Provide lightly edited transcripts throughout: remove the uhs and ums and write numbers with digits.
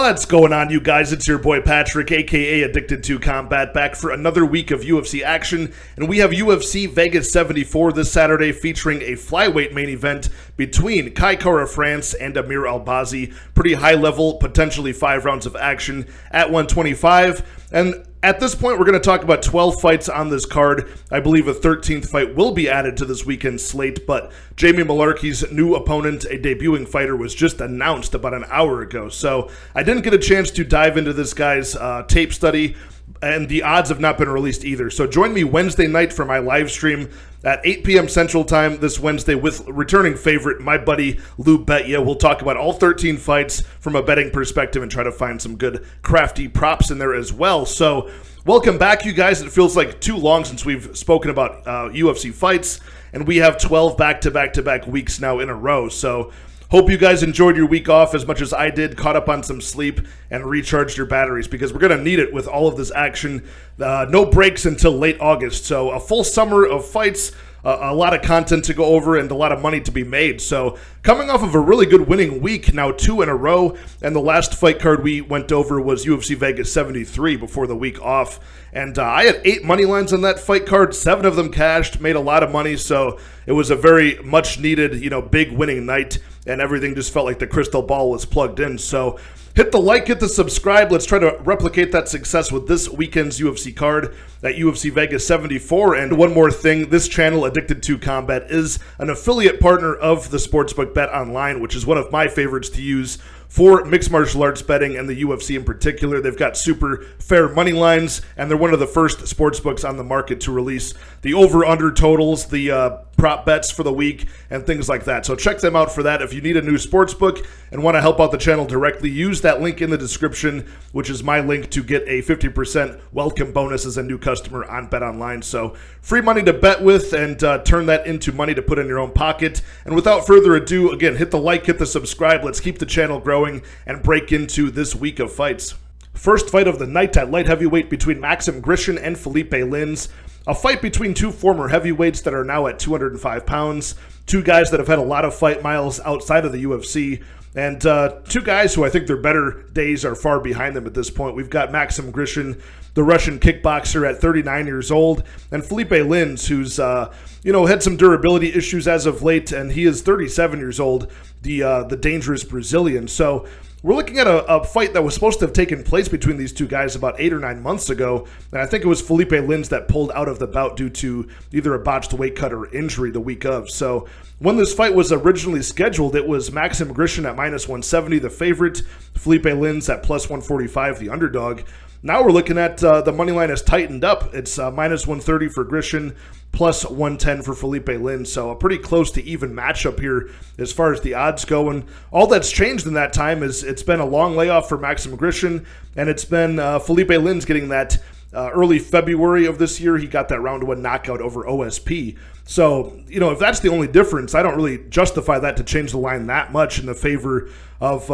What's going on, you guys? It's your boy Patrick, aka Addicted to Combat, back for another week of UFC action, and we have UFC Vegas 74 this Saturday featuring a flyweight main event between Kai Kara France and Amir Albazi. Pretty high level, potentially 5 rounds of action at 125, and at this point, we're going to talk about 12 fights on this card. I believe a 13th fight will be added to this weekend's slate, but Jamie Mullarkey's new opponent, a debuting fighter, was just announced about an hour ago. So I didn't get a chance to dive into this guy's tape study, and the odds have not been released either. So join me Wednesday night for my live stream at 8 p.m. Central Time this Wednesday with returning favorite, my buddy Lou Betya. We'll talk about all 13 fights from a betting perspective and try to find some good crafty props in there as well. So welcome back, you guys. It feels like too long since we've spoken about UFC fights, and we have 12 back-to-back-to-back weeks now in a row. So hope you guys enjoyed your week off as much as I did, caught up on some sleep, and recharged your batteries because we're going to need it with all of this action. No breaks until late August, so a full summer of fights, a lot of content to go over, and a lot of money to be made. So coming off of a really good winning week, now 2 in a row, and the last fight card we went over was UFC Vegas 73 before the week off. And I had 8 money lines on that fight card, 7 of them cashed, made a lot of money, so it was a very much needed, big winning night, and everything just felt like the crystal ball was plugged in. So hit the like, hit the subscribe. Let's try to replicate that success with this weekend's UFC card at UFC Vegas 74. And one more thing, this channel, Addicted to Combat, is an affiliate partner of the Sportsbook Bet Online, which is one of my favorites to use for mixed martial arts betting and the UFC in particular. They've got super fair money lines, and they're one of the first sportsbooks on the market to release the over-under totals, the prop bets for the week, and things like that. So check them out for that. If you need a new sportsbook and want to help out the channel directly, use that link in the description, which is my link to get a 50% welcome bonus as a new customer on BetOnline. So free money to bet with and turn that into money to put in your own pocket. And without further ado, again, hit the like, hit the subscribe. Let's keep the channel growing and break into this week of fights. First fight of the night at light heavyweight between Maxim Grishin and Felipe Lins. A fight between 2 former heavyweights that are now at 205 pounds. 2 guys that have had a lot of fight miles outside of the UFC. And 2 guys who I think their better days are far behind them at this point. We've got Maxim Grishin, the Russian kickboxer at 39 years old, and Felipe Lins, who's had some durability issues as of late, and he is 37 years old, the dangerous Brazilian. So we're looking at a fight that was supposed to have taken place between these 2 guys about 8 or 9 months ago, and I think it was Felipe Lins that pulled out of the bout due to either a botched weight cut or injury the week of. So when this fight was originally scheduled, it was Maxim Grishin at -170, the favorite, Felipe Lins at +145, the underdog. Now we're looking at the money line has tightened up. It's -130 for Grishin, +110 for Felipe Lins. So a pretty close to even matchup here as far as the odds go. And all that's changed in that time is it's been a long layoff for Maxim Grishin, and it's been Felipe Lins getting that early February of this year. He got that round 1 knockout over OSP. So, if that's the only difference, I don't really justify that to change the line that much in the favor of,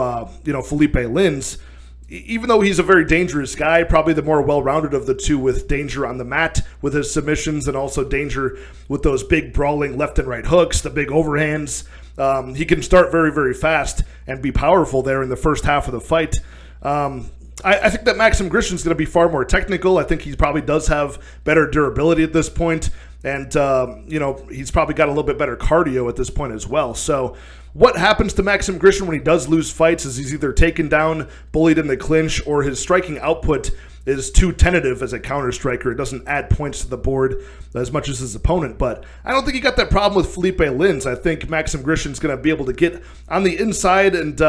Felipe Lins. Even though he's a very dangerous guy, probably the more well-rounded of the 2 with danger on the mat with his submissions and also danger with those big brawling left and right hooks, the big overhands. He can start very, very fast and be powerful there in the first half of the fight. I think that Maxim Grishin's going to be far more technical. I think he probably does have better durability at this point. And, he's probably got a little bit better cardio at this point as well. So what happens to Maxim Grishin when he does lose fights is he's either taken down, bullied in the clinch, or his striking output is too tentative as a counter striker. It doesn't add points to the board as much as his opponent. But I don't think he got that problem with Felipe Lins. I think Maxim Grishin's going to be able to get on the inside and,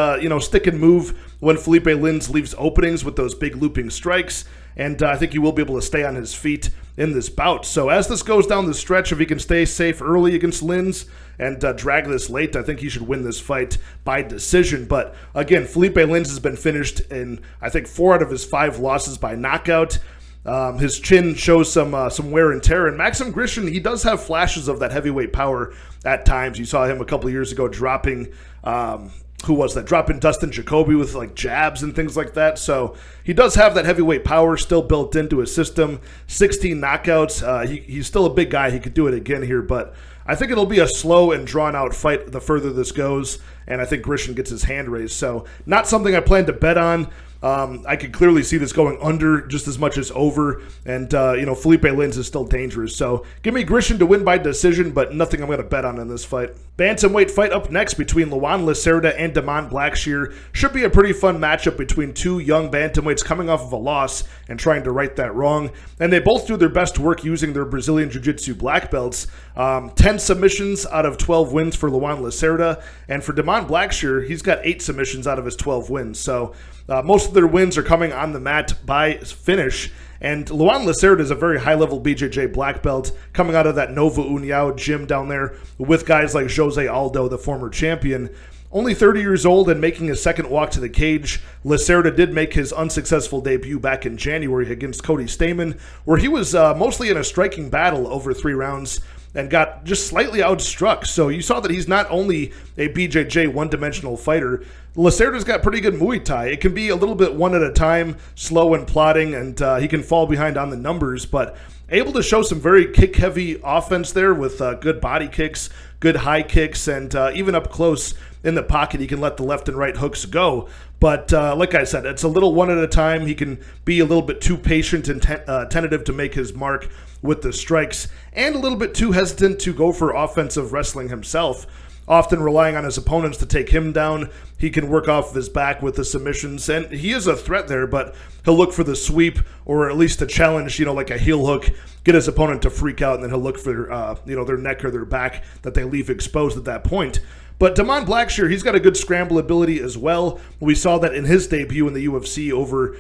stick and move when Felipe Lins leaves openings with those big looping strikes. And I think he will be able to stay on his feet in this bout. So as this goes down the stretch, if he can stay safe early against Lins and drag this late, I think he should win this fight by decision. But again, Felipe Lins has been finished in, I think, 4 out of his 5 losses by knockout. His chin shows some wear and tear. And Maxim Grishin, he does have flashes of that heavyweight power at times. You saw him a couple of years ago dropping who was that? Dropping Dustin Jacoby with like jabs and things like that. So he does have that heavyweight power still built into his system. 16 knockouts. He's still a big guy. He could do it again here, but I think it'll be a slow and drawn-out fight the further this goes, and I think Grishin gets his hand raised. So not something I plan to bet on. I could clearly see this going under just as much as over, and Felipe Lins is still dangerous. So give me Grishin to win by decision, but nothing I'm going to bet on in this fight. Bantamweight fight up next between Lacerda and Blackshear. Should be a pretty fun matchup between two young bantamweights coming off of a loss and trying to right that wrong. And they both do their best work using their Brazilian Jiu-Jitsu black belts. 10 submissions out of 12 wins for Lacerda, and for Blackshear, he's got 8 submissions out of his 12 wins. So most of their wins are coming on the mat by finish. And Lacerda is a very high-level BJJ black belt coming out of that Nova União gym down there with guys like Jose Aldo, the former champion. Only 30 years old and making his second walk to the cage, Lacerda did make his unsuccessful debut back in January against Cody Stamann, where he was mostly in a striking battle over 3 rounds and got just slightly outstruck. So you saw that he's not only a BJJ one-dimensional fighter. Lacerda's got pretty good Muay Thai. It can be a little bit one at a time, slow and plodding, and he can fall behind on the numbers, but able to show some very kick-heavy offense there with good body kicks, good high kicks, and even up close in the pocket, he can let the left and right hooks go. But like I said, it's a little one at a time. He can be a little bit too patient and tentative to make his mark with the strikes, and a little bit too hesitant to go for offensive wrestling himself, often relying on his opponents to take him down. He can work off of his back with the submissions, and he is a threat there, but he'll look for the sweep or at least a challenge, like a heel hook, get his opponent to freak out, and then he'll look for their neck or their back that they leave exposed at that point. But Blackshear, he's got a good scramble ability as well. We saw that in his debut in the UFC over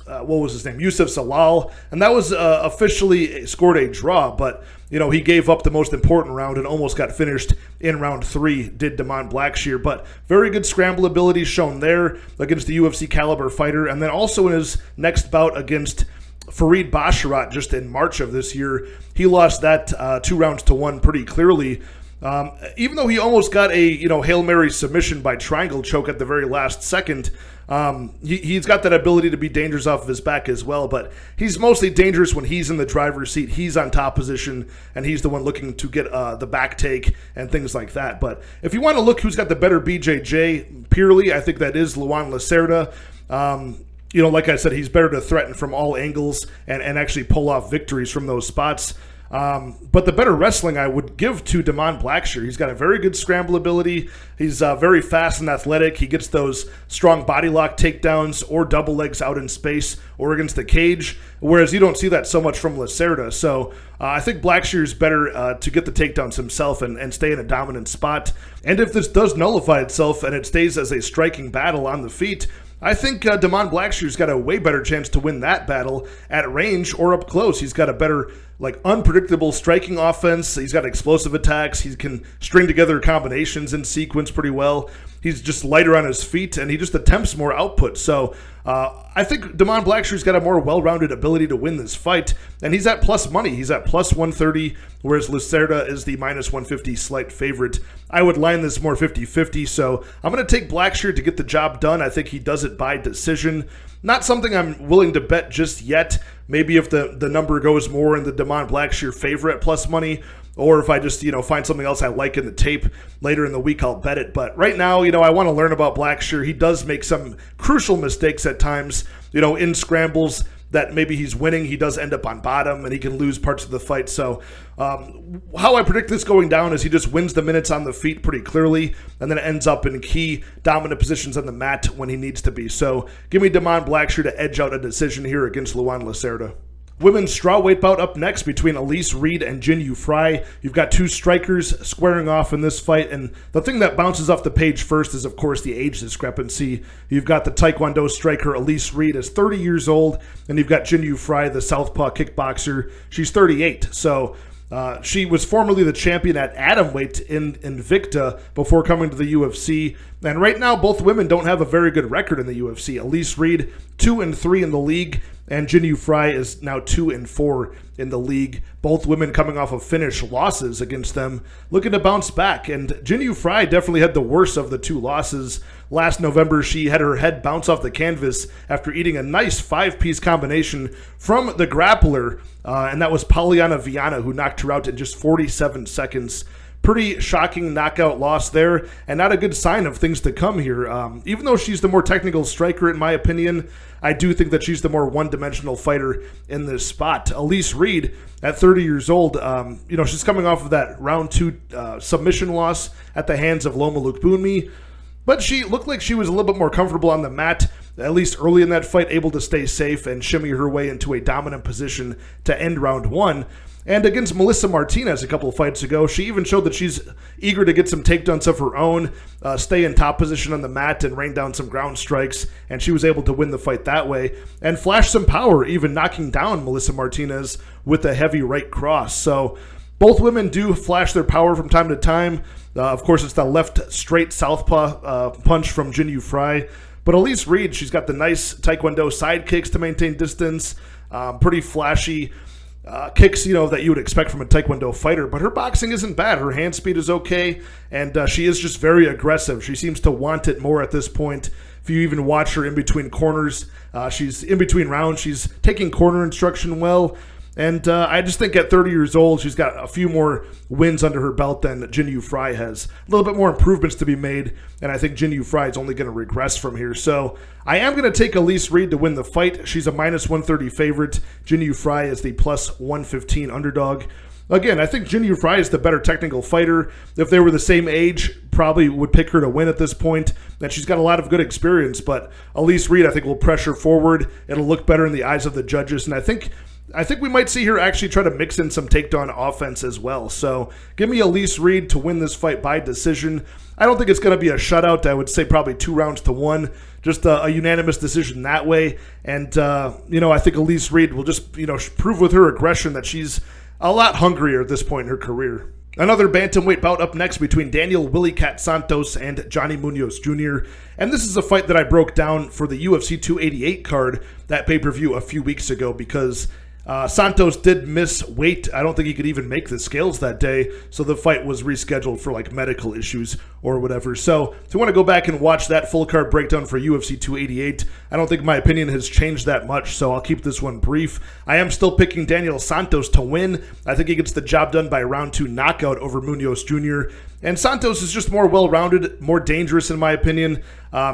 what was his name? Yusuf Salal, and that was officially scored a draw, but he gave up the most important round and almost got finished in round 3, did Blackshear, but very good scramble ability shown there against the UFC caliber fighter, and then also in his next bout against Farid Basharat just in March of this year, he lost that 2-1 pretty clearly. Even though he almost got a Hail Mary submission by triangle choke at the very last second, he's got that ability to be dangerous off of his back as well, but he's mostly dangerous when he's in the driver's seat, he's on top position, and he's the one looking to get the back take and things like that. But if you want to look who's got the better BJJ purely, I think that is Lacerda. Like I said, he's better to threaten from all angles and actually pull off victories from those spots. But the better wrestling I would give to Blackshear. He's got a very good scramble ability. He's very fast and athletic. He gets those strong body lock takedowns or double legs out in space or against the cage, whereas you don't see that so much from Lacerda. So I think Blackshear is better to get the takedowns himself and stay in a dominant spot. And if this does nullify itself and it stays as a striking battle on the feet, I think Blackshear's got a way better chance to win that battle at range or up close. He's got a better, unpredictable striking offense. He's got explosive attacks. He can string together combinations in sequence pretty well. He's just lighter on his feet, and he just attempts more output. So I think Blackshear's got a more well-rounded ability to win this fight, and he's at plus money. He's at plus 130, whereas Lacerda is the minus 150 slight favorite. I would line this more 50-50, so I'm going to take Blackshear to get the job done. I think he does it by decision. Not something I'm willing to bet just yet. Maybe if the number goes more in the Blackshear favor at plus money, or if I just, find something else I like in the tape later in the week, I'll bet it. But right now, I want to learn about Blackshear. He does make some crucial mistakes at times, in scrambles that maybe he's winning. He does end up on bottom, and he can lose parts of the fight. So how I predict this going down is he just wins the minutes on the feet pretty clearly, and then ends up in key dominant positions on the mat when he needs to be. So give me Blackshear to edge out a decision here against Lacerda. Women's strawweight bout up next between Elise Reed and Jinyu Frey. You've got two strikers squaring off in this fight, and the thing that bounces off the page first is, of course, the age discrepancy. You've got the Taekwondo striker Elise Reed is 30 years old, and you've got Jinyu Frey, the southpaw kickboxer. She's 38, so she was formerly the champion at atomweight in Invicta before coming to the UFC. And right now, both women don't have a very good record in the UFC. Elise Reed, 2-3 in the league, and Jinyu Frey is now 2-4 in the league. Both women coming off of finish losses against them, looking to bounce back. And Jinyu Frey definitely had the worst of the two losses. Last November, she had her head bounce off the canvas after eating a nice 5-piece combination from the grappler, and that was Polyana Viana, who knocked her out in just 47 seconds. pretty shocking knockout loss there, and not a good sign of things to come here. Even though she's the more technical striker, in my opinion, I do think that she's the more one-dimensional fighter in this spot. Elise Reed, at 30 years old, she's coming off of that round 2 submission loss at the hands of Loma Lukbunmi, but she looked like she was a little bit more comfortable on the mat, at least early in that fight, able to stay safe and shimmy her way into a dominant position to end round 1. And against Melissa Martinez a couple of fights ago, she even showed that she's eager to get some takedowns of her own, stay in top position on the mat and rain down some ground strikes, and she was able to win the fight that way and flash some power, even knocking down Melissa Martinez with a heavy right cross. So both women do flash their power from time to time. Of course, it's the left straight southpaw punch from Jinyu Frey. But Elise Reed, she's got the nice Taekwondo side kicks to maintain distance, pretty flashy kicks, that you would expect from a Taekwondo fighter. But her boxing isn't bad. Her hand speed is okay, and she is just very aggressive. She seems to want it more at this point. If you even watch her in between corners, she's in between rounds. She's taking corner instruction well. And I just think at 30 years old, she's got a few more wins under her belt than Jinyu Frey has. A little bit more improvements to be made, and I think Jinyu Frey is only going to regress from here. So I am going to take Elise Reed to win the fight. She's a minus 130 favorite. Jinyu Frey is the plus 115 underdog. Again, I think Jinyu Frey is the better technical fighter. If they were the same age, probably would pick her to win at this point. And she's got a lot of good experience, but Elise Reed, I think, will pressure forward. It'll look better in the eyes of the judges, and I think we might see her actually try to mix in some takedown offense as well. So give me Elise Reed to win this fight by decision. I don't think it's going to be a shutout. I would say probably 2 rounds to 1. Just a unanimous decision that way. And, I think Elise Reed will just, prove with her aggression that she's a lot hungrier at this point in her career. Another bantamweight bout up next between Daniel Willie Cat Santos and Johnny Munoz Jr. And this is a fight that I broke down for the UFC 288 card, that pay-per-view a few weeks ago, because Santos did miss weight. I don't think he could even make the scales that day, so the fight was rescheduled for medical issues or whatever. So if you want to go back and watch that full card breakdown for UFC 288, I don't think my opinion has changed that much, so I'll keep this one brief. I am still picking Daniel Santos to win. I think he gets the job done by round 2 knockout over Munoz Jr., and Santos is just more well-rounded, more dangerous in my opinion.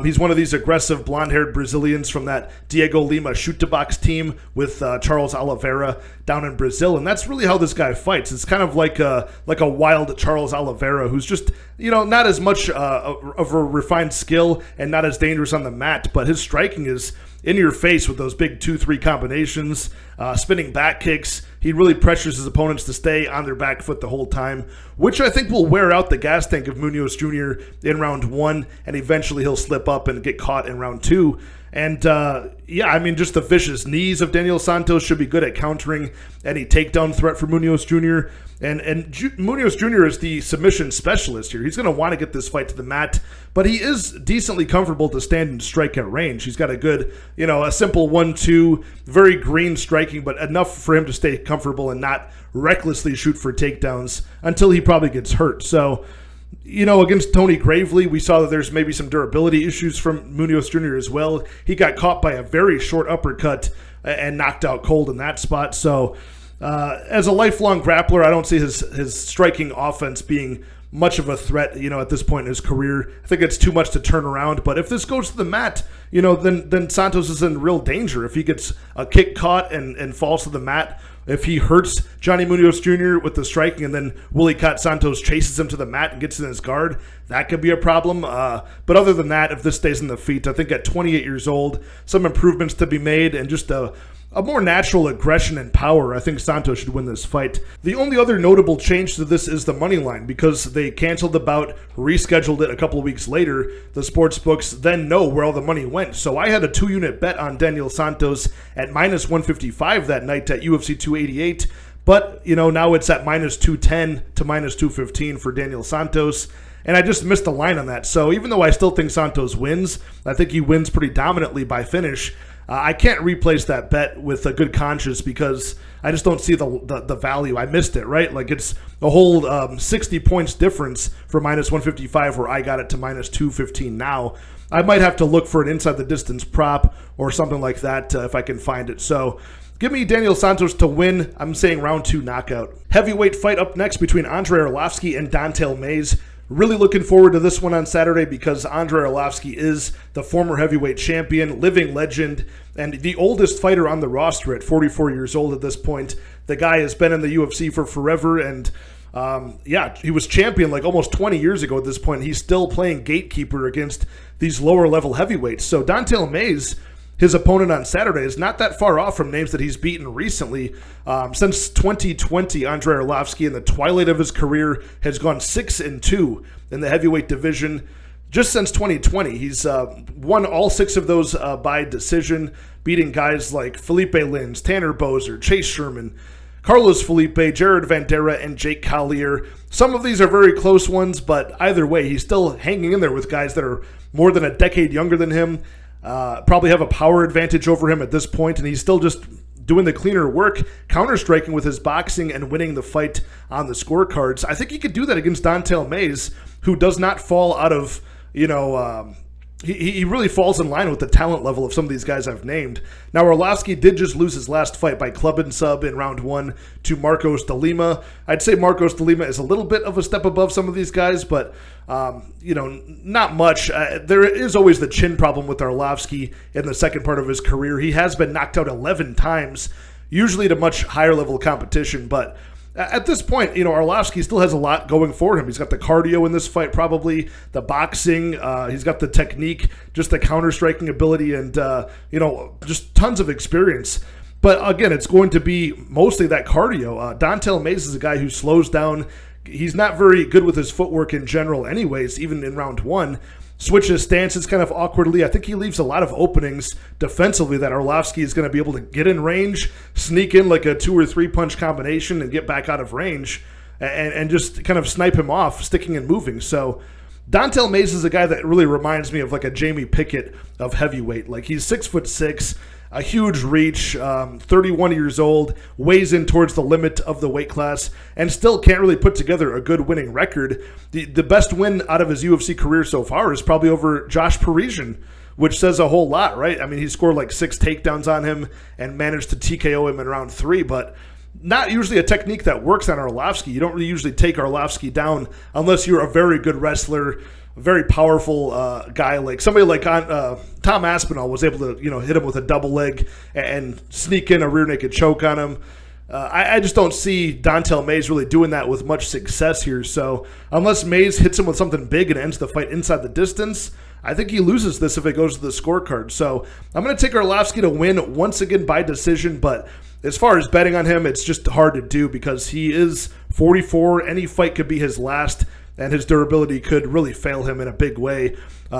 He's one of these aggressive blonde-haired Brazilians from that Diego Lima shoot-to-box team with Charles Oliveira down in Brazil, and that's really how this guy fights. It's kind of like a wild Charles Oliveira who's just, not as much of a refined skill and not as dangerous on the mat, but his striking is in your face with those big 2-3 combinations, spinning back kicks. He really pressures his opponents to stay on their back foot the whole time, which I think will wear out the gas tank of Munoz Jr. in round 1, and eventually he'll slip up and get caught in round 2. And, just the vicious knees of Daniel Santos should be good at countering any takedown threat for Munoz Jr. And Munoz Jr. is the submission specialist here. He's going to want to get this fight to the mat, but he is decently comfortable to stand and strike at range. He's got a good, a simple 1-2, very green striking, but enough for him to stay comfortable and not recklessly shoot for takedowns until he probably gets hurt. So, against Tony Gravely, we saw that there's maybe some durability issues from Munoz Jr. as well. He got caught by a very short uppercut and knocked out cold in that spot. So, as a lifelong grappler, I don't see his striking offense being much of a threat, at this point in his career. I think it's too much to turn around. But if this goes to the mat, then Santos is in real danger. If he gets a kick caught and falls to the mat, if he hurts Johnny Munoz Jr. with the striking and then Willie Cat Santos chases him to the mat and gets in his guard, that could be a problem. But other than that, if this stays in the feet, I think at 28 years old, some improvements to be made and just a more natural aggression and power, I think Santos should win this fight. The only other notable change to this is the money line, because they canceled the bout, rescheduled it a couple of weeks later. The sports books then know where all the money went. So I had a 2-unit bet on Daniel Santos at minus 155 that night at UFC 288. But, now it's at minus 210 to minus 215 for Daniel Santos. And I just missed the line on that. So even though I still think Santos wins, I think he wins pretty dominantly by finish. I can't replace that bet with a good conscience because I just don't see the value. I missed it, right? It's a whole 60 points difference for minus 155 where I got it to minus 215 now. I might have to look for an inside the distance prop or something like that if I can find it. So give me Daniel Santos to win. I'm saying round 2 knockout. Heavyweight fight up next between Andre Arlovski and Don'Tale Mayes. Really looking forward to this one on Saturday because Andre Arlovski is the former heavyweight champion, living legend, and the oldest fighter on the roster at 44 years old at this point. The guy has been in the UFC for forever, and he was champion like almost 20 years ago at this point. He's still playing gatekeeper against these lower-level heavyweights. So Don'Tale Mayes, his opponent on Saturday, is not that far off from names that he's beaten recently. Since 2020, Andre Arlovski, in the twilight of his career, has gone 6-2 in the heavyweight division. Just since 2020, he's won all 6 of those by decision, beating guys like Felipe Lins, Tanner Boser, Chase Sherman, Carlos Felipe, Jared Vandera, and Jake Collier. Some of these are very close ones, but either way, he's still hanging in there with guys that are more than a decade younger than him. Probably have a power advantage over him at this point, and he's still just doing the cleaner work, counter-striking with his boxing and winning the fight on the scorecards. I think he could do that against Don'Tale Mayes, who does not fall out of, he really falls in line with the talent level of some of these guys I've named. Now, Arlovski did just lose his last fight by club and sub in round 1 to Marcos de Lima. I'd say Marcos de Lima is a little bit of a step above some of these guys, but, not much. There is always the chin problem with Arlovski in the second part of his career. He has been knocked out 11 times, usually to much higher level competition, but at this point, Arlovski still has a lot going for him. He's got the cardio in this fight, probably the boxing. He's got the technique, just the counter-striking ability, and just tons of experience. But again, it's going to be mostly that cardio. Don'Tale Mayes is a guy who slows down. He's not very good with his footwork in general, anyways. Even in round 1. Switches stances kind of awkwardly. I think he leaves a lot of openings defensively that Arlovski is going to be able to get in range, sneak in like a 2 or 3 punch combination and get back out of range and just kind of snipe him off, sticking and moving. So Don'Tale Mayes is a guy that really reminds me of like a Jamie Pickett of heavyweight. Like he's 6'6", a huge reach, 31 years old, weighs in towards the limit of the weight class, and still can't really put together a good winning record. The best win out of his UFC career so far is probably over Josh Parisian, which says a whole lot, right? I mean, he scored like 6 takedowns on him and managed to TKO him in round 3, but not usually a technique that works on Arlovski. You don't really usually take Arlovski down unless you're a very good wrestler, a very powerful guy, like somebody like Tom Aspinall was able to hit him with a double leg and sneak in a rear naked choke on him. I just don't see Don'Tale Mayes really doing that with much success here. So unless Mayes hits him with something big and ends the fight inside the distance, I think he loses this if it goes to the scorecard. So I'm going to take Arlovski to win once again by decision, but as far as betting on him, it's just hard to do because he is 44. Any fight could be his last, and his durability could really fail him in a big way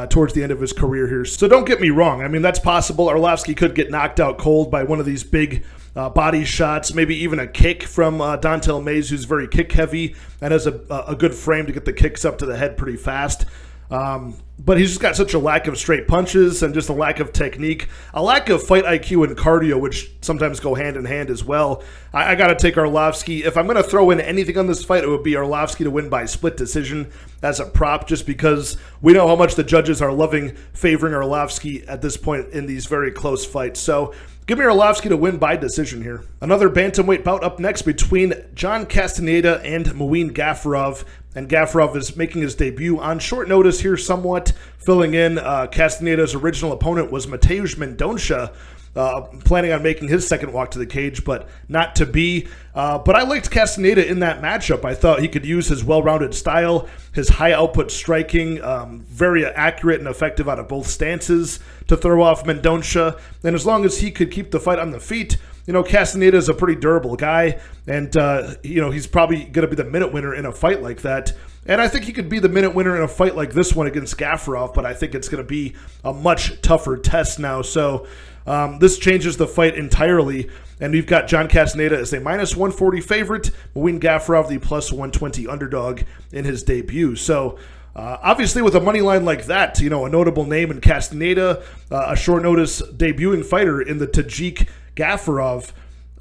towards the end of his career here. So don't get me wrong. I mean, that's possible. Arlovski could get knocked out cold by one of these big body shots, maybe even a kick from Don'Tale Mayes, who's very kick-heavy and has a good frame to get the kicks up to the head pretty fast. But he's just got such a lack of straight punches and just a lack of technique, a lack of fight IQ and cardio, which sometimes go hand in hand as well. I got to take Arlovski. If I'm going to throw in anything on this fight, it would be Arlovski to win by split decision as a prop, just because we know how much the judges are loving favoring Arlovski at this point in these very close fights. So give me Arlovski to win by decision here. Another bantamweight bout up next between John Castaneda and Muin Gafurov. And Gafurov is making his debut on short notice here somewhat, filling in. Castaneda's original opponent was Mateusz Mendonça, planning on making his second walk to the cage, but not to be. But I liked Castaneda in that matchup. I thought he could use his well-rounded style, his high-output striking, very accurate and effective out of both stances to throw off Mendonça. And as long as he could keep the fight on the feet, Castaneda is a pretty durable guy, and, he's probably going to be the minute winner in a fight like that. And I think he could be the minute winner in a fight like this one against Gafurov, but I think it's going to be a much tougher test now. So this changes the fight entirely, and we've got John Castaneda as a minus 140 favorite, Muin Gafurov the plus 120 underdog in his debut. So obviously with a money line like that, a notable name in Castaneda, a short notice debuting fighter in the Tajik Gafurov,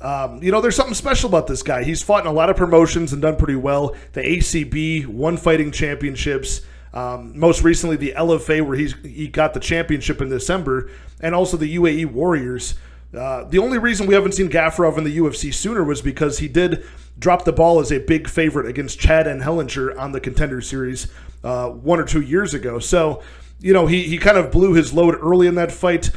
there's something special about this guy. He's fought in a lot of promotions and done pretty well. The ACB, won fighting championships, most recently the LFA where he got the championship in December, and also the UAE Warriors. The only reason we haven't seen Gafurov in the UFC sooner was because he did drop the ball as a big favorite against Chad and Hellinger on the Contender Series 1 or 2 years ago. So, he kind of blew his load early in that fight,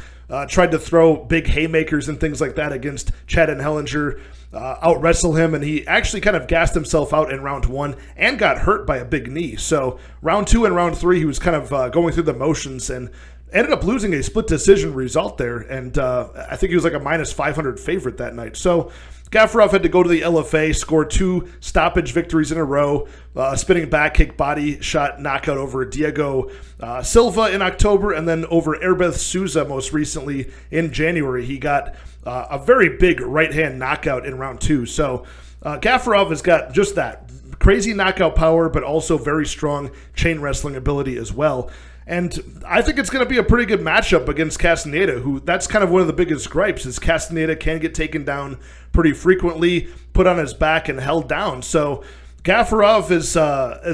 tried to throw big haymakers and things like that against Chad and Hellinger, out-wrestle him, and he actually kind of gassed himself out in round 1 and got hurt by a big knee. So round 2 and round 3, he was kind of going through the motions and ended up losing a split decision result there, and I think he was like a minus 500 favorite that night. So Gafurov had to go to the LFA, score 2 stoppage victories in a row, spinning back kick body shot knockout over Diego Silva in October, and then over Airbeth Souza most recently in January. He got a very big right-hand knockout in round 2. So Gafurov has got just that crazy knockout power, but also very strong chain wrestling ability as well. And I think it's going to be a pretty good matchup against Castaneda, who that's kind of one of the biggest gripes is Castaneda can get taken down pretty frequently, put on his back, and held down. So Gafurov is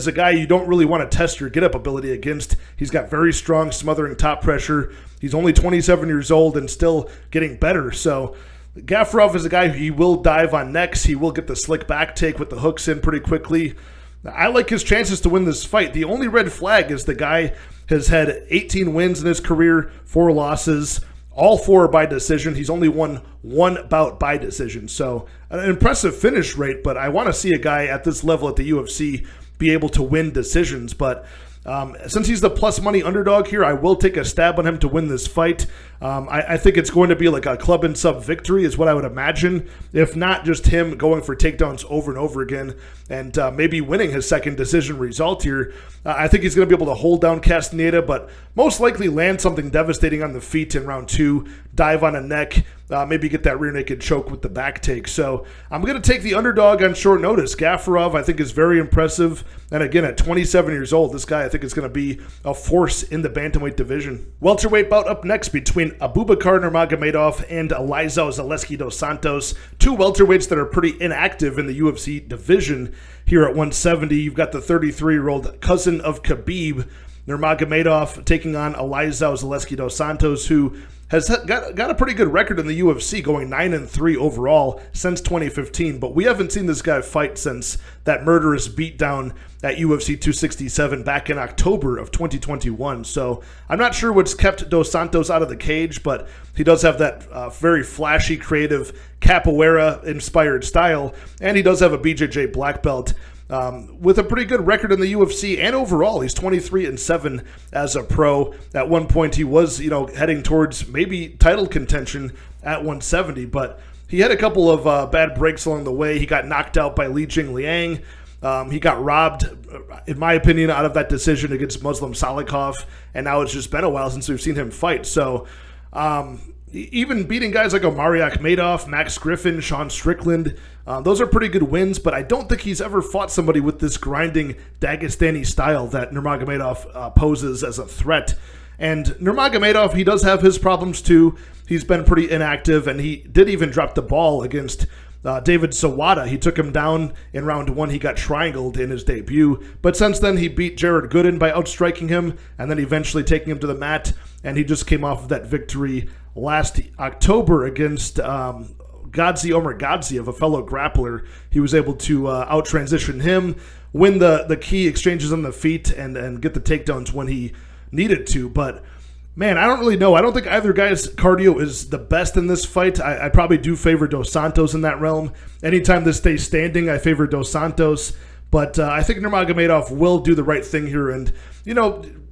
a guy you don't really want to test your get-up ability against. He's got very strong smothering top pressure. He's only 27 years old and still getting better. So Gafurov is a guy who he will dive on necks. He will get the slick back take with the hooks in pretty quickly. I like his chances to win this fight. The only red flag is the guy has had 18 wins in his career, 4 losses, all 4 by decision. He's only won 1 bout by decision. So an impressive finish rate, but I want to see a guy at this level at the UFC be able to win decisions. But since he's the plus money underdog here, I will take a stab on him to win this fight. I think it's going to be like a club and sub victory is what I would imagine. If not, just him going for takedowns over and over again and maybe winning his second decision result here. I think he's going to be able to hold down Castaneda, but most likely land something devastating on the feet in round 2, dive on a neck, maybe get that rear naked choke with the back take. So I'm going to take the underdog on short notice. Gafurov, I think, is very impressive. And again, at 27 years old, this guy I think is going to be a force in the bantamweight division. Welterweight bout up next between Abubakar Nurmagomedov and Elizao Zaleski dos Santos, 2 welterweights that are pretty inactive in the UFC division here at 170. You've got the 33-year-old cousin of Khabib, Nurmagomedov, taking on Elizao Zaleski dos Santos, who has got a pretty good record in the UFC, going 9-3 overall since 2015. But we haven't seen this guy fight since that murderous beatdown at UFC 267 back in October of 2021. So I'm not sure what's kept Dos Santos out of the cage, but he does have that very flashy, creative capoeira-inspired style, and he does have a BJJ black belt. With a pretty good record in the UFC and overall. He's 23-7 as a pro. At one point, he was, heading towards maybe title contention at 170, but he had a couple of bad breaks along the way. He got knocked out by Li Jingliang. He got robbed, in my opinion, out of that decision against Muslim Salikov, and now it's just been a while since we've seen him fight. So, even beating guys like Omari Akhmedov, Max Griffin, Sean Strickland, those are pretty good wins, but I don't think he's ever fought somebody with this grinding Dagestani style that Nurmagomedov poses as a threat. And Nurmagomedov, he does have his problems too. He's been pretty inactive, and he did even drop the ball against David Sawada. He took him down in round 1. He got triangled in his debut. But since then, he beat Jared Gooden by outstriking him and then eventually taking him to the mat. And he just came off of that victory last October against Gadzi Omar Gadziev, a fellow grappler. He was able to out-transition him, win the key exchanges on the feet, and get the takedowns when he needed to. But man, I don't really know. I don't think either guy's cardio is the best in this fight. I probably do favor Dos Santos in that realm. Anytime this stays standing, I favor Dos Santos. But I think Nurmagomedov will do the right thing here and,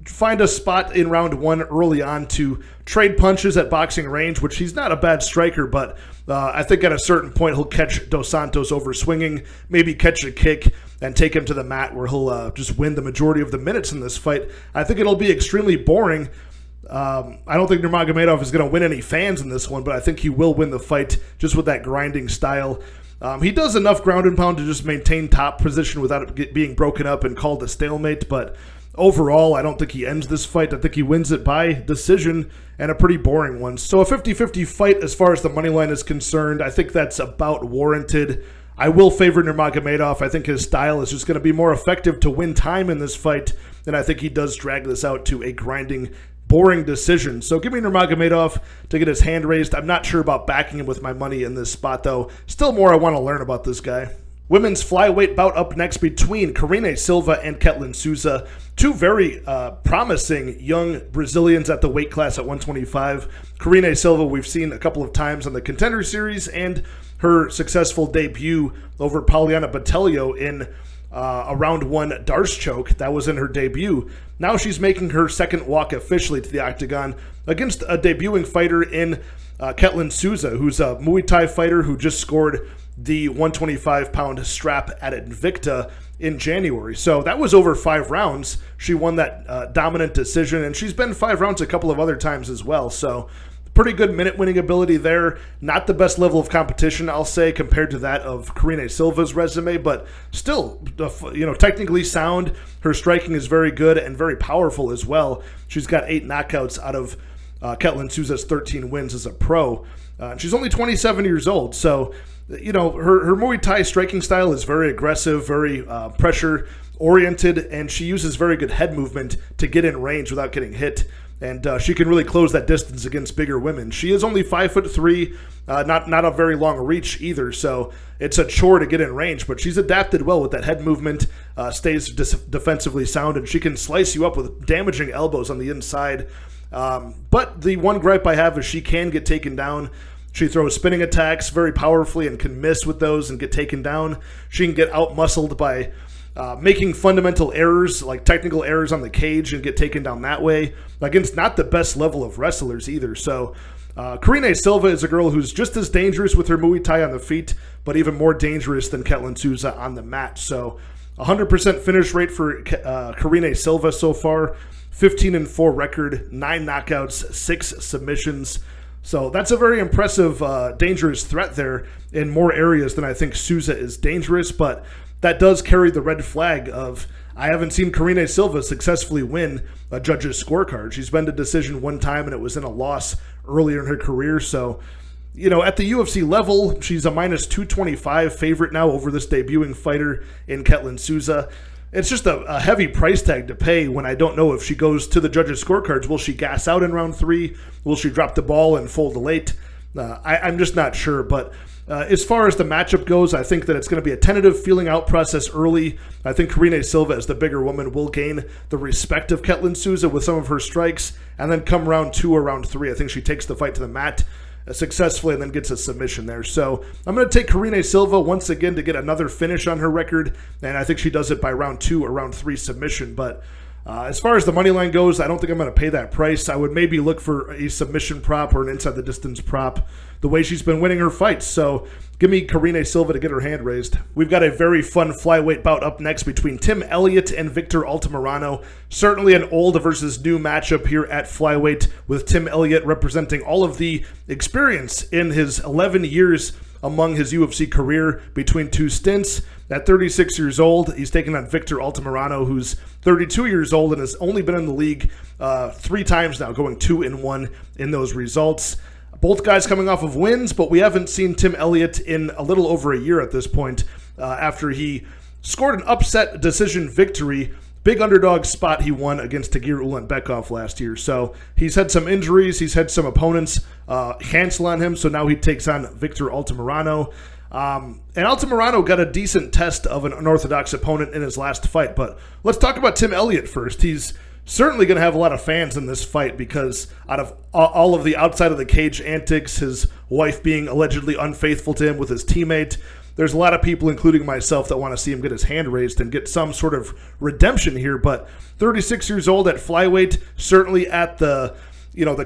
find a spot in round 1 early on to trade punches at boxing range, which he's not a bad striker, but I think at a certain point he'll catch Dos Santos over swinging, maybe catch a kick and take him to the mat where he'll just win the majority of the minutes in this fight. I think it'll be extremely boring. I don't think Nurmagomedov is going to win any fans in this one, but I think he will win the fight just with that grinding style. He does enough ground and pound to just maintain top position without it being broken up and called a stalemate, but overall, I don't think he ends this fight. I think he wins it by decision and a pretty boring one. So a 50-50 fight as far as the money line is concerned. I think that's about warranted. I will favor Nurmagomedov. I think his style is just going to be more effective to win time in this fight, and I think he does drag this out to a grinding boring decision. So give me Nurmagomedov to get his hand raised. I'm not sure about backing him with my money in this spot, though. Still more I want to learn about this guy. Women's flyweight bout up next between Karine Silva and Ketlin Souza. Two very promising young Brazilians at the weight class at 125. Karine Silva we've seen a couple of times on the Contender Series, and her successful debut over Poliana Botelho in a round 1 Darce choke. That was in her debut. Now she's making her second walk officially to the octagon against a debuting fighter in Ketlin Souza, who's a Muay Thai fighter who just scored the 125-pound strap at Invicta in January. So that was over 5 rounds. She won that dominant decision, and she's been 5 rounds a couple of other times as well. So pretty good minute-winning ability there. Not the best level of competition, I'll say, compared to that of Karine Silva's resume, but still, technically sound. Her striking is very good and very powerful as well. She's got 8 knockouts out of Ketlin Souza's 13 wins as a pro. She's only 27 years old, so her Muay Thai striking style is very aggressive, very pressure-oriented, and she uses very good head movement to get in range without getting hit. And she can really close that distance against bigger women. She is only 5'3", not a very long reach either, so it's a chore to get in range, but she's adapted well with that head movement, stays defensively sound, and she can slice you up with damaging elbows on the inside. But the one gripe I have is she can get taken down. She throws spinning attacks very powerfully and can miss with those and get taken down. She can get out-muscled by making fundamental errors, like technical errors on the cage, and get taken down that way against not the best level of wrestlers either. So Karine Silva is a girl who's just as dangerous with her Muay Thai on the feet, but even more dangerous than Ketlin Souza on the mat. So 100% finish rate for Karine Silva so far, 15-4 record, 9 knockouts, 6 submissions. So that's a very impressive, dangerous threat there in more areas than I think Souza is dangerous, but that does carry the red flag of I haven't seen Karine Silva successfully win a judge's scorecard. She's been to decision one time, and it was in a loss earlier in her career. So, at the UFC level, she's a minus 225 favorite now over this debuting fighter in Ketlin Souza. It's just a heavy price tag to pay when I don't know if she goes to the judges' scorecards. Will she gas out in round 3? Will she drop the ball and fold late? I'm just not sure, but as far as the matchup goes, I think that it's going to be a tentative feeling out process early. I think Karine Silva, as the bigger woman, will gain the respect of Ketlin Souza with some of her strikes, and then come round 2 or round 3, I think she takes the fight to the mat successfully and then gets a submission there. So I'm going to take Karine Silva once again to get another finish on her record, and I think she does it by round 2 or round 3 submission. But as far as the money line goes, I don't think I'm going to pay that price. I would maybe look for a submission prop or an inside the distance prop, the way she's been winning her fights. So give me Karine Silva to get her hand raised. We've got a very fun flyweight bout up next between Tim Elliott and Victor Altamirano. Certainly an old versus new matchup here at flyweight, with Tim Elliott representing all of the experience in his 11 years among his UFC career between 2 stints. At 36 years old, he's taking on Victor Altamirano, who's 32 years old and has only been in the league 3 times now, going 2-1 in those results. Both guys coming off of wins, but we haven't seen Tim Elliott in a little over a year at this point after he scored an upset decision victory. Big underdog spot he won against Tagir Ulanbekov last year. So he's had some injuries. He's had some opponents cancel on him. So now he takes on Victor Altamirano. And Altamirano got a decent test of an unorthodox opponent in his last fight. But let's talk about Tim Elliott first. He's certainly going to have a lot of fans in this fight because out of all of the outside of the cage antics, his wife being allegedly unfaithful to him with his teammate, there's a lot of people, including myself, that want to see him get his hand raised and get some sort of redemption here. But 36 years old at flyweight, certainly at the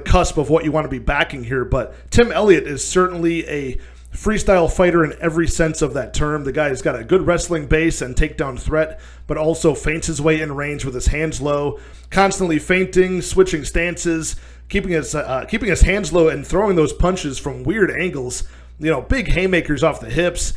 cusp of what you want to be backing here. But Tim Elliott is certainly a freestyle fighter in every sense of that term. The guy's got a good wrestling base and takedown threat, but also feints his way in range with his hands low, constantly feinting, switching stances, keeping his hands low and throwing those punches from weird angles. Big haymakers off the hips,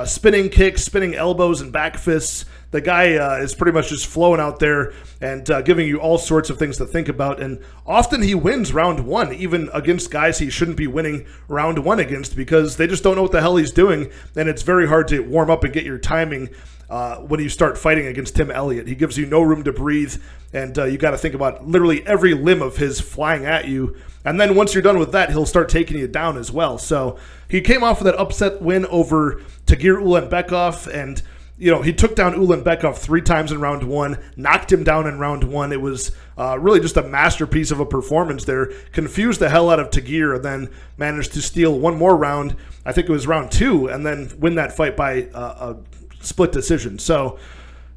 spinning kicks, spinning elbows, and back fists. The guy is pretty much just flowing out there and giving you all sorts of things to think about. And often he wins round one, even against guys he shouldn't be winning round one against, because they just don't know what the hell he's doing. And it's very hard to warm up and get your timing when you start fighting against Tim Elliott. He gives you no room to breathe, and you got to think about literally every limb of his flying at you. And then once you're done with that, he'll start taking you down as well. So he came off with that upset win over Tagir Ulanbekov, and he took down Ulanbekov 3 times in round one, knocked him down in round one. It was really just a masterpiece of a performance there. Confused the hell out of Tagir, and then managed to steal one more round. I think it was round 2, and then win that fight by a split decision. So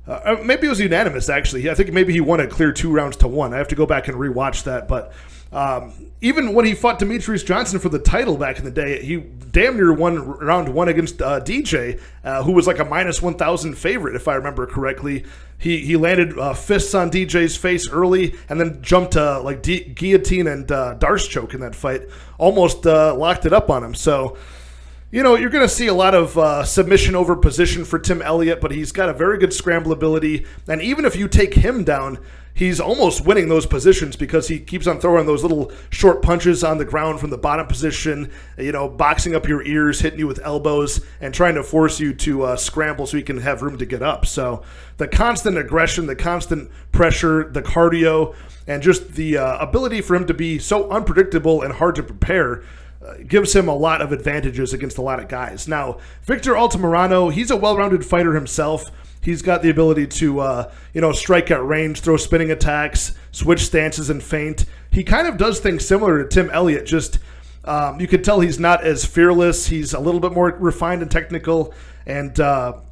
maybe it was unanimous, actually. I think maybe he won a clear 2-1. I have to go back and rewatch that. But even when he fought Demetrius Johnson for the title back in the day, he damn near won round 1 against DJ, who was like a minus 1,000 favorite, if I remember correctly. He landed fists on DJ's face early and then jumped guillotine and Darce choke in that fight. Almost locked it up on him. So you're going to see a lot of submission over position for Tim Elliott, but he's got a very good scramble ability. And even if you take him down, he's almost winning those positions because he keeps on throwing those little short punches on the ground from the bottom position, boxing up your ears, hitting you with elbows, and trying to force you to scramble so he can have room to get up. So the constant aggression, the constant pressure, the cardio, and just the ability for him to be so unpredictable and hard to prepare gives him a lot of advantages against a lot of guys. Now, Victor Altamirano, he's a well-rounded fighter himself. He's got the ability to, strike at range, throw spinning attacks, switch stances, and feint. He kind of does things similar to Tim Elliott, just you can tell he's not as fearless. He's a little bit more refined and technical. And, now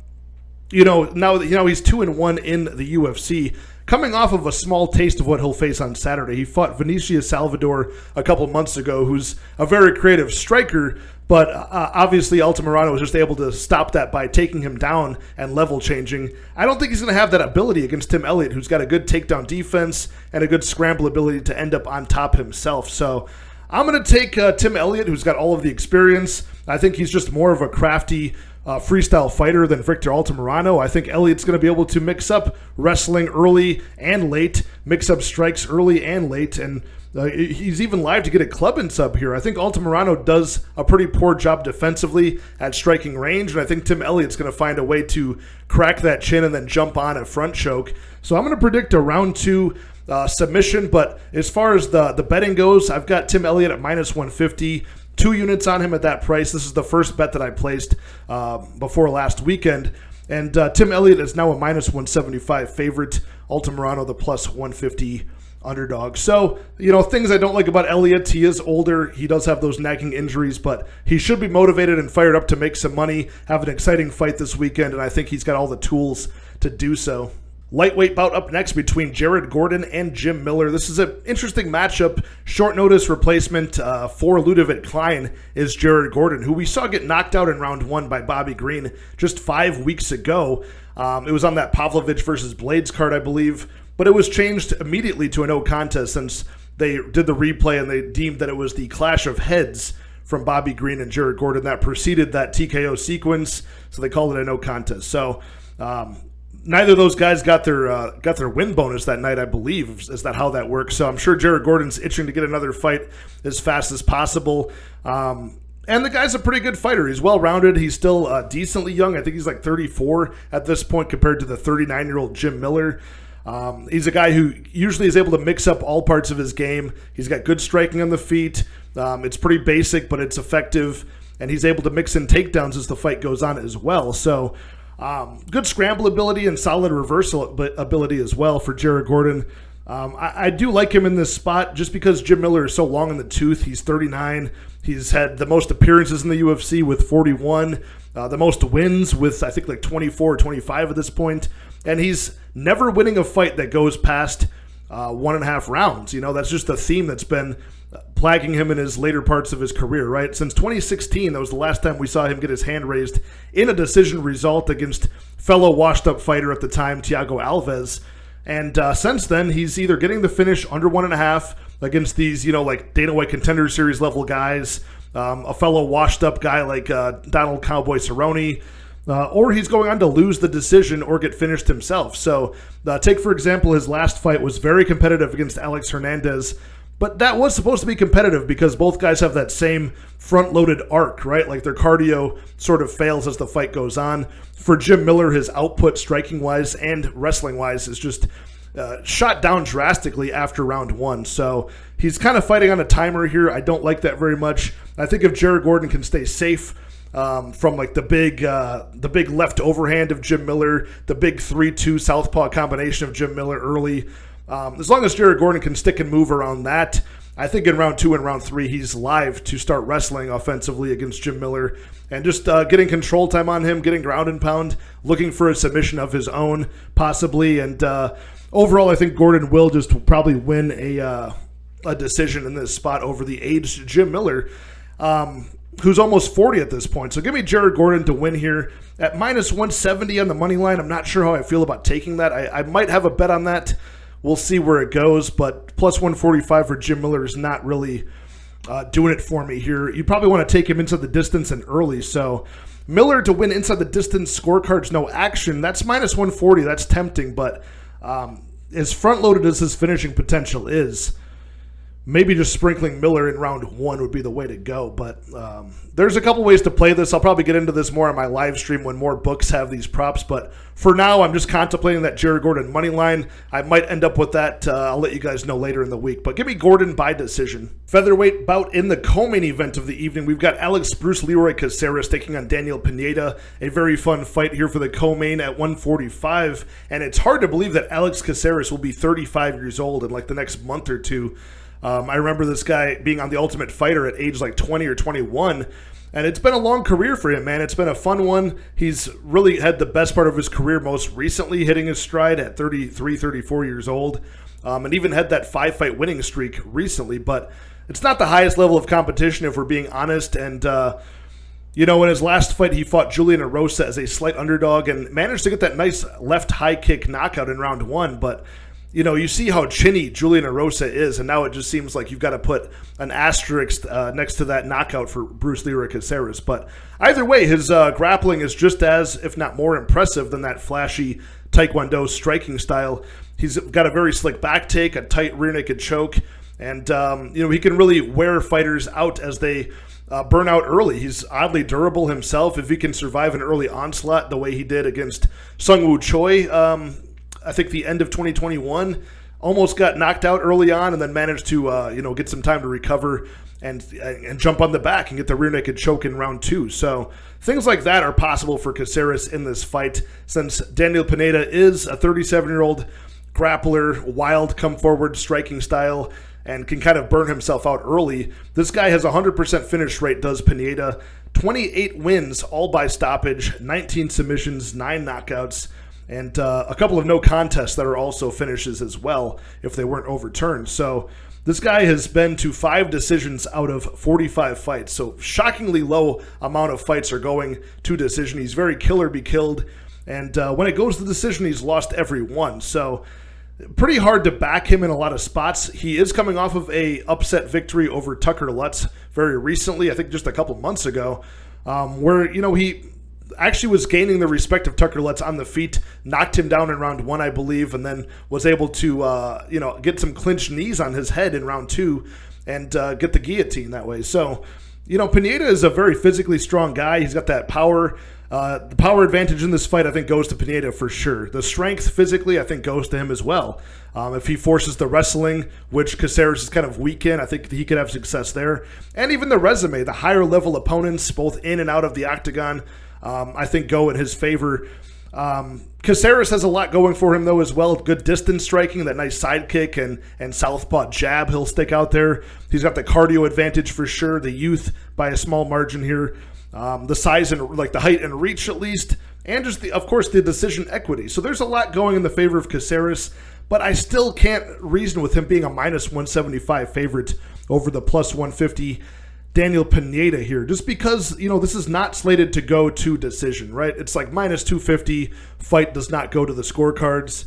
he's 2-1 in the UFC. Coming off of a small taste of what he'll face on Saturday, he fought Vinicius Salvador a couple months ago, who's a very creative striker, but obviously Altamirano was just able to stop that by taking him down and level changing. I don't think he's going to have that ability against Tim Elliott, who's got a good takedown defense and a good scramble ability to end up on top himself. So I'm going to take Tim Elliott, who's got all of the experience. I think he's just more of a crafty freestyle fighter than Victor Altamirano. I think Elliott's going to be able to mix up wrestling early and late, mix up strikes early and late, and he's even live to get a club and sub here. I think Altamirano does a pretty poor job defensively at striking range, and I think Tim Elliott's going to find a way to crack that chin and then jump on a front choke. So I'm going to predict a round 2 submission, but as far as the betting goes, I've got Tim Elliott at minus 150. 2 units on him at that price. This is the first bet that I placed before last weekend. And Tim Elliott is now a minus 175 favorite. Altamirano, the plus 150 underdog. So, things I don't like about Elliott, he is older. He does have those nagging injuries, but he should be motivated and fired up to make some money, have an exciting fight this weekend, and I think he's got all the tools to do so. Lightweight bout up next between Jared Gordon and Jim Miller. This is an interesting matchup. Short notice replacement for Ludovic Klein is Jared Gordon, who we saw get knocked out in round 1 by Bobby Green just 5 weeks ago. It was on that Pavlovich versus Blades card, I believe, but it was changed immediately to a no contest since they did the replay and they deemed that it was the clash of heads from Bobby Green and Jared Gordon that preceded that TKO sequence, so they called it a no contest. So, neither of those guys got their win bonus that night, I believe. Is that how that works? So I'm sure Jared Gordon's itching to get another fight as fast as possible. And the guy's a pretty good fighter. He's well-rounded. He's still decently young. I think he's like 34 at this point compared to the 39-year-old Jim Miller. He's a guy who usually is able to mix up all parts of his game. He's got good striking on the feet. It's pretty basic, but it's effective. And he's able to mix in takedowns as the fight goes on as well. So good scramble ability and solid reversal ability as well for Jared Gordon. I do like him in this spot just because Jim Miller is so long in the tooth. He's 39. He's had the most appearances in the UFC with 41, the most wins with I think like 24 or 25 at this point. And he's never winning a fight that goes past 1.5 rounds. That's just a theme that's been plaguing him in his later parts of his career, right? Since 2016, that was the last time we saw him get his hand raised in a decision result against fellow washed-up fighter at the time, Thiago Alves. And since then, he's either getting the finish under 1.5 against these, like Dana White Contender Series level guys, a fellow washed-up guy like Donald Cowboy Cerrone, or he's going on to lose the decision or get finished himself. So take, for example, his last fight was very competitive against Alex Hernandez, but that was supposed to be competitive because both guys have that same front-loaded arc, right? Like their cardio sort of fails as the fight goes on. For Jim Miller, his output striking-wise and wrestling-wise is just shot down drastically after round 1. So he's kind of fighting on a timer here. I don't like that very much. I think if Jared Gordon can stay safe from like the big left overhand of Jim Miller, the big 3-2 southpaw combination of Jim Miller early, as long as Jared Gordon can stick and move around that, I think in round 2 and round 3 he's live to start wrestling offensively against Jim Miller and just getting control time on him, getting ground and pound, looking for a submission of his own possibly. And overall, I think Gordon will just probably win a decision in this spot over the aged Jim Miller, who's almost 40 at this point. So give me Jared Gordon to win here at minus 170 on the money line. I'm not sure how I feel about taking that. I might have a bet on that. We'll see where it goes, but plus 145 for Jim Miller is not really doing it for me here. You probably want to take him into the distance and early. So Miller to win inside the distance, scorecards, no action. That's minus 140. That's tempting, but as front-loaded as his finishing potential is, maybe just sprinkling Miller in round 1 would be the way to go. But there's a couple ways to play this. I'll probably get into this more on my live stream when more books have these props. But for now, I'm just contemplating that Jared Gordon money line. I might end up with that. I'll let you guys know later in the week. But give me Gordon by decision. Featherweight bout in the co-main event of the evening. We've got Alex Bruce Leroy Caceres taking on Daniel Pineda. A very fun fight here for the co-main at 145. And it's hard to believe that Alex Caceres will be 35 years old in like the next month or two. I remember this guy being on The Ultimate Fighter at age like 20 or 21, and it's been a long career for him, man. It's been a fun one. He's really had the best part of his career most recently, hitting his stride at 33, 34 years old, and even had that 5-fight winning streak recently, but it's not the highest level of competition if we're being honest, and in his last fight, he fought Julian Erosa as a slight underdog and managed to get that nice left high kick knockout in round 1, but you see how chinny Julian Erosa is, and now it just seems like you've got to put an asterisk next to that knockout for Bruce Leroy Caceres. But either way, his grappling is just as, if not more impressive than that flashy Taekwondo striking style. He's got a very slick back take, a tight rear naked choke, and he can really wear fighters out as they burn out early. He's oddly durable himself. If he can survive an early onslaught the way he did against Sungwoo Choi, I think the end of 2021, almost got knocked out early on and then managed to get some time to recover and jump on the back and get the rear naked choke in round 2. So things like that are possible for Caceres in this fight, since Daniel Pineda is a 37-year-old grappler, wild come forward striking style, and can kind of burn himself out early. This guy has a 100% finish rate, does Pineda. 28 wins, all by stoppage, 19 submissions, 9 knockouts, and a couple of no contests that are also finishes as well if they weren't overturned. So this guy has been to 5 decisions out of 45 fights. So shockingly low amount of fights are going to decision. He's very kill or be killed. And when it goes to decision, he's lost every one. So pretty hard to back him in a lot of spots. He is coming off of a upset victory over Tucker Lutz very recently, I think just a couple months ago, where, he actually was gaining the respect of Tucker Lutz on the feet, knocked him down in round 1, I believe, and then was able to, get some clinched knees on his head in round 2 and get the guillotine that way. So, Pineda is a very physically strong guy. He's got that power. The power advantage in this fight, I think, goes to Pineda for sure. The strength physically, I think, goes to him as well. If he forces the wrestling, which Caceres is kind of weak in, I think he could have success there. And even the resume, the higher level opponents, both in and out of the octagon, I think go in his favor. Caceres has a lot going for him, though, as well. Good distance striking, that nice sidekick and southpaw jab he'll stick out there. He's got the cardio advantage for sure, the youth by a small margin here. The size and like the height and reach at least, and just of course the decision equity. So there's a lot going in the favor of Caceres, but I still can't reason with him being a minus 175 favorite over the plus 150 Daniel Pineda here, just because, this is not slated to go to decision, right? It's like minus 250, fight does not go to the scorecards.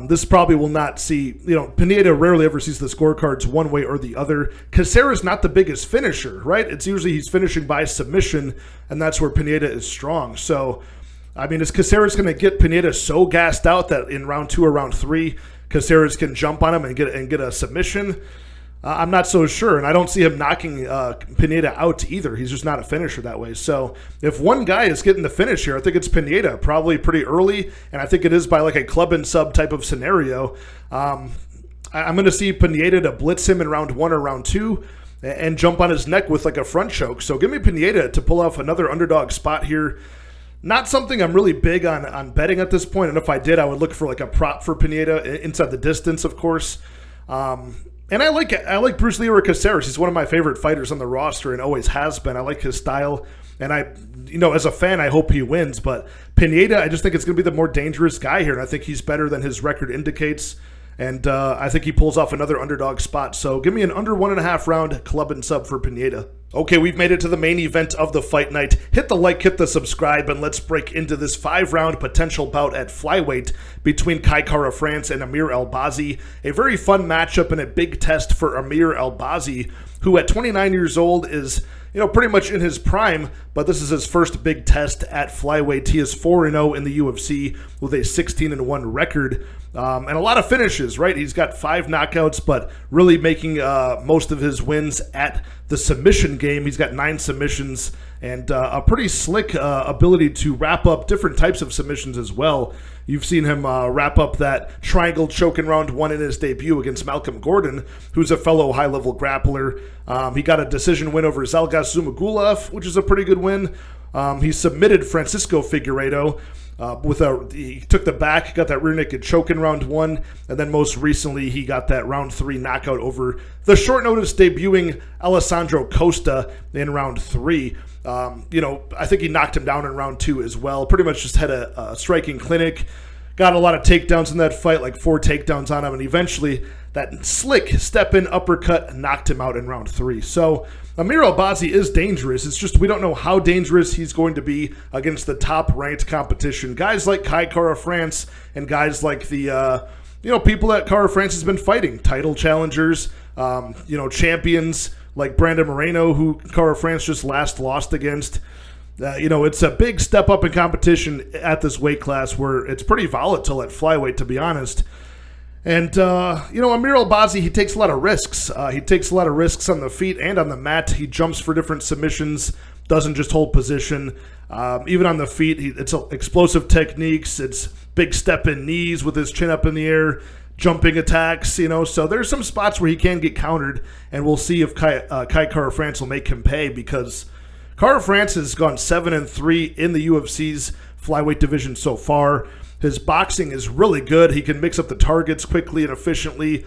This probably will not see, Pineda rarely ever sees the scorecards one way or the other. Caceres not the biggest finisher, right? It's usually he's finishing by submission, and that's where Pineda is strong. So, I mean, is Caceres going to get Pineda so gassed out that in round 2 or round 3, Caceres can jump on him and get a submission? I'm not so sure, and I don't see him knocking Pineda out either. He's just not a finisher that way. So if one guy is getting the finish here, I think it's Pineda, probably pretty early, and I think it is by like a club and sub type of scenario. I'm going to see Pineda to blitz him in round 1 or round 2 and jump on his neck with like a front choke. So give me Pineda to pull off another underdog spot here. Not something I'm really big on betting at this point, and if I did, I would look for like a prop for Pineda inside the distance, of course. And I like Bruce Lee or Caceres. He's one of my favorite fighters on the roster and always has been. I like his style, and as a fan, I hope he wins. But Pineda, I just think it's going to be the more dangerous guy here, and I think he's better than his record indicates. And I think he pulls off another underdog spot. So give me an under 1.5 round club and sub for Pineda. Okay, we've made it to the main event of the fight night. Hit the like, hit the subscribe, and let's break into this 5-round potential bout at flyweight between Kai Kara-France and Amir Albazi. A very fun matchup and a big test for Amir Albazi, who at 29 years old is pretty much in his prime, but this is his first big test at flyweight. He is 4-0 in the UFC with a 16-1 record, and a lot of finishes, right? He's got 5 knockouts, but really making most of his wins at the submission game. He's got 9 submissions and a pretty slick ability to wrap up different types of submissions as well. You've seen him wrap up that triangle choke in round 1 in his debut against Malcolm Gordon, who's a fellow high-level grappler. He got a decision win over Zalgas Zumagulov, which is a pretty good win. He submitted Francisco Figueiredo he took the back, got that rear naked choke in round 1, and then most recently he got that round 3 knockout over the short notice debuting Alessandro Costa in round 3. I think he knocked him down in round 2 as well. Pretty much just had a striking clinic. Got a lot of takedowns in that fight, like 4 takedowns on him, and eventually that slick step-in uppercut knocked him out in round 3. So Amir Albazi is dangerous. It's just we don't know how dangerous he's going to be against the top-ranked competition. Guys like Kai Kara-France and guys like the people that Kara-France has been fighting, title challengers, champions like Brandon Moreno, who Kara-France just last lost against. It's a big step up in competition at this weight class where it's pretty volatile at flyweight, to be honest. And, Amir Albazi, he takes a lot of risks. He takes a lot of risks on the feet and on the mat. He jumps for different submissions, doesn't just hold position. Even on the feet, it's explosive techniques. It's big step-in knees with his chin up in the air, jumping attacks, So there's some spots where he can get countered, and we'll see if Kai Kara-France will make him pay, because Kara-France has gone 7-3 in the UFC's flyweight division so far. His boxing is really good. He can mix up the targets quickly and efficiently,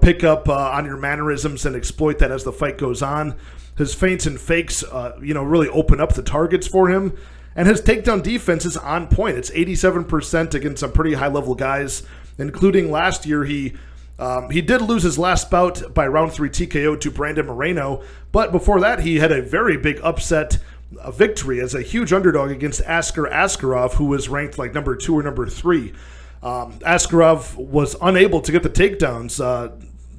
pick up on your mannerisms and exploit that as the fight goes on. His feints and fakes, really open up the targets for him. And his takedown defense is on point. It's 87% against some pretty high-level guys, including last year he did lose his last bout by round 3 TKO to Brandon Moreno, but before that he had a very big upset victory as a huge underdog against Askar Askarov, who was ranked like number 2 or number 3. Askarov was unable to get the takedowns.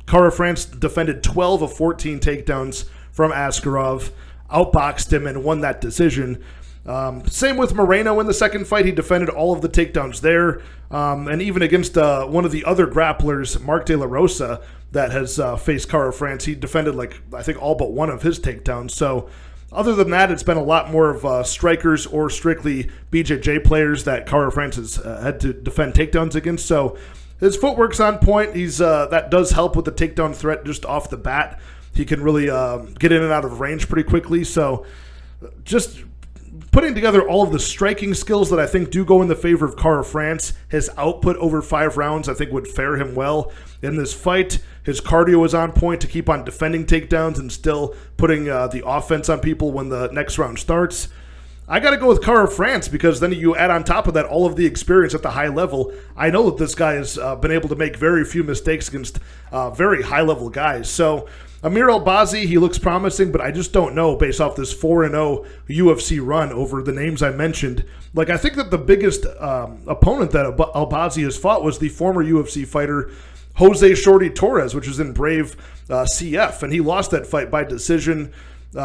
Kara-France defended 12 of 14 takedowns from Askarov, outboxed him, and won that decision. Same with Moreno in the second fight. He defended all of the takedowns there. And even against one of the other grapplers, Mark De La Rosa, that has faced Kara-France, he defended I think all but one of his takedowns. So other than that, it's been a lot more of strikers or strictly BJJ players that Kara-France has had to defend takedowns against. So his footwork's on point. That does help with the takedown threat just off the bat. He can really get in and out of range pretty quickly. So just putting together all of the striking skills that I think do go in the favor of Kara-France, his output over 5 rounds I think would fare him well in this fight. His cardio is on point to keep on defending takedowns and still putting the offense on people when the next round starts. I got to go with Kara-France because then you add on top of that all of the experience at the high level. I know that this guy has been able to make very few mistakes against very high-level guys. So Amir Albazi, he looks promising, but I just don't know based off this 4-0 UFC run over the names I mentioned. Like, I think that the biggest opponent that Albazi has fought was the former UFC fighter Jose Shorty Torres, which was in Brave CF, and he lost that fight by decision.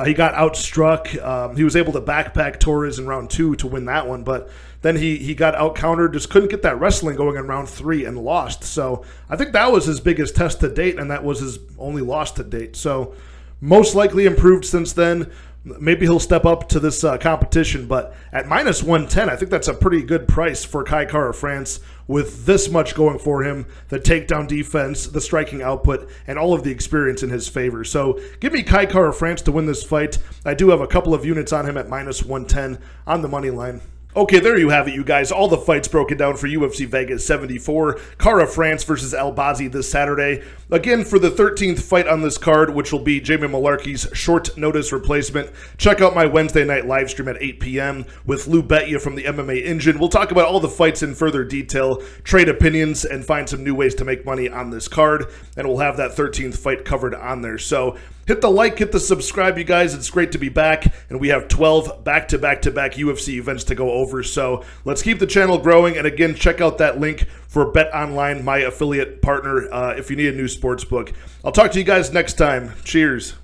He got outstruck. He was able to backpack Torres in round 2 to win that one, but then he got out-countered, just couldn't get that wrestling going in round 3 and lost. So I think that was his biggest test to date, and that was his only loss to date. So most likely improved since then. Maybe he'll step up to this competition, but at minus 110, I think that's a pretty good price for Kai Kara-France with this much going for him, the takedown defense, the striking output, and all of the experience in his favor. So give me Kai Kara-France to win this fight. I do have a couple of units on him at minus 110 on the money line. Okay, there you have it, you guys. All the fights broken down for UFC Vegas 74. Kara-France versus Albazi this Saturday. Again, for the 13th fight on this card, which will be Jamie Malarkey's short notice replacement, check out my Wednesday night live stream at 8 p.m. with Lou Bettia from the MMA Engine. We'll talk about all the fights in further detail, trade opinions, and find some new ways to make money on this card. And we'll have that 13th fight covered on there. So hit the like, hit the subscribe, you guys. It's great to be back, and we have 12 back-to-back-to-back UFC events to go over. So let's keep the channel growing, and again, check out that link for Bet Online, my affiliate partner, if you need a new sports book. I'll talk to you guys next time. Cheers.